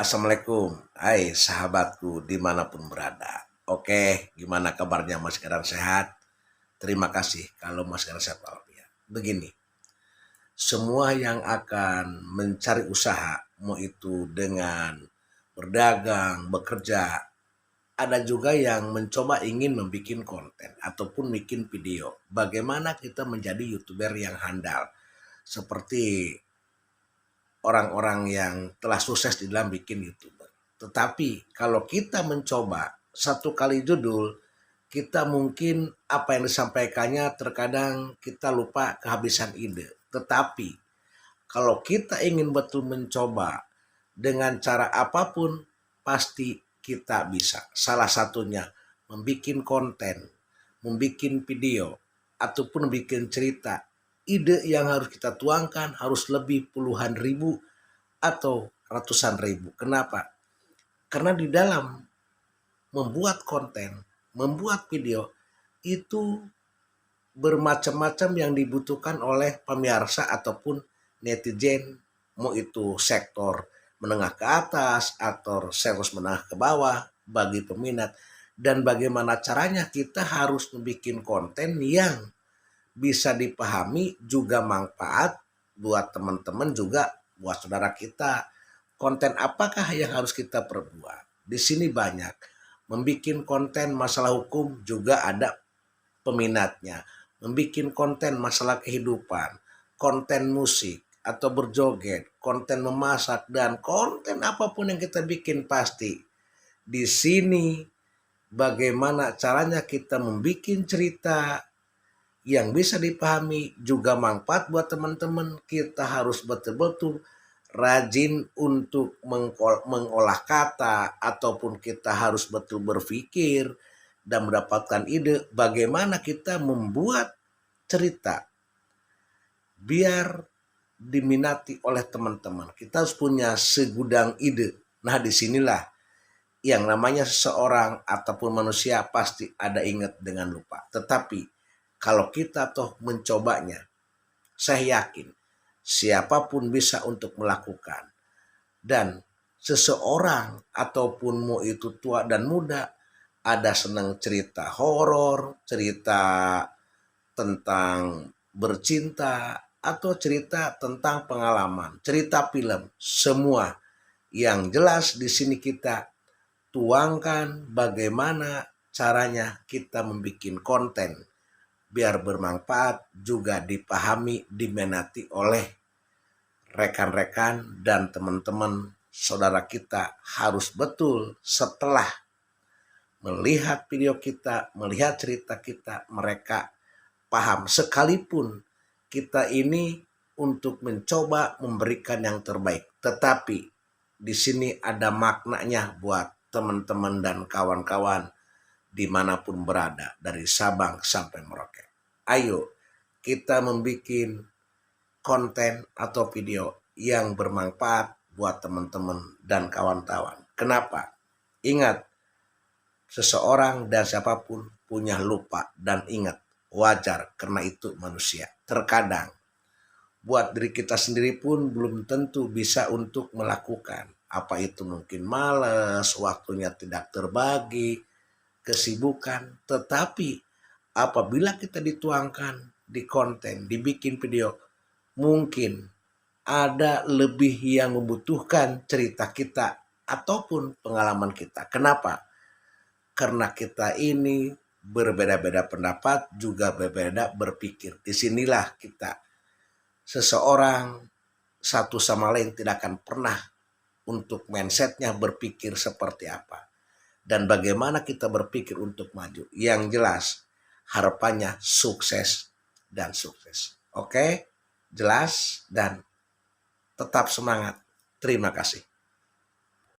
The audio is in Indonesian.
Assalamualaikum, hai sahabatku dimanapun berada. Oke, gimana kabarnya Mas Kadang sehat? Terima kasih kalau Mas Kadang sehat walafiat. Begini, semua yang akan mencari usaha, mau itu dengan berdagang, bekerja, ada juga yang mencoba ingin membuat konten ataupun bikin video. Bagaimana kita menjadi YouTuber yang handal? Seperti orang-orang yang telah sukses di dalam bikin YouTuber. Tetapi kalau kita mencoba satu kali judul, kita mungkin apa yang disampaikannya terkadang kita lupa kehabisan ide. Tetapi kalau kita ingin betul mencoba dengan cara apapun, pasti kita bisa. Salah satunya membuat konten, membuat video, ataupun bikin cerita. Ide yang harus kita tuangkan harus lebih puluhan ribu atau ratusan ribu. Kenapa? Karena di dalam membuat konten, membuat video, itu bermacam-macam yang dibutuhkan oleh pemirsa ataupun netizen, mau itu sektor menengah ke atas atau sektor menengah ke bawah bagi peminat. Dan bagaimana caranya kita harus membuat konten yang bisa dipahami juga manfaat buat teman-teman juga buat saudara kita. Konten apakah yang harus kita perbuat? Di sini banyak. Membikin konten masalah hukum juga ada peminatnya. Membikin konten masalah kehidupan, konten musik atau berjoget, konten memasak dan konten apapun yang kita bikin pasti. Di sini bagaimana caranya kita membuat cerita yang bisa dipahami juga manfaat buat teman-teman. Kita harus betul-betul rajin untuk mengolah kata ataupun kita harus betul berpikir dan mendapatkan ide bagaimana kita membuat cerita biar diminati oleh teman-teman. Kita harus punya segudang ide. Nah, disinilah yang namanya seseorang ataupun manusia pasti ada ingat dengan lupa. Tetapi kalau kita toh mencobanya, saya yakin siapapun bisa untuk melakukan. Dan seseorang ataupun mau itu tua dan muda, ada senang cerita horor, cerita tentang bercinta, atau cerita tentang pengalaman, cerita film, semua. Yang jelas di sini kita tuangkan bagaimana caranya kita membuat konten biar bermanfaat juga dipahami, diminati oleh rekan-rekan dan teman-teman saudara kita. Harus betul setelah melihat video kita, melihat cerita kita, mereka paham sekalipun kita ini untuk mencoba memberikan yang terbaik. Tetapi di sini ada maknanya buat teman-teman dan kawan-kawan dimanapun berada dari Sabang sampai Merauke. Ayo kita membuat konten atau video yang bermanfaat buat teman-teman dan kawan-kawan. Kenapa? Ingat, seseorang dan siapapun punya lupa dan ingat wajar karena itu manusia. Terkadang buat diri kita sendiri pun belum tentu bisa untuk melakukan. Apa itu mungkin malas, waktunya tidak terbagi, kesibukan. Tetapi apabila kita dituangkan di konten, dibikin video, mungkin ada lebih yang membutuhkan cerita kita ataupun pengalaman kita. Kenapa? Karena kita ini berbeda-beda pendapat, juga berbeda berpikir. Disinilah kita seseorang satu sama lain tidak akan pernah untuk mindsetnya berpikir seperti apa. Dan bagaimana kita berpikir untuk maju. Yang jelas harapannya sukses dan sukses. Oke? Jelas dan tetap semangat. Terima kasih.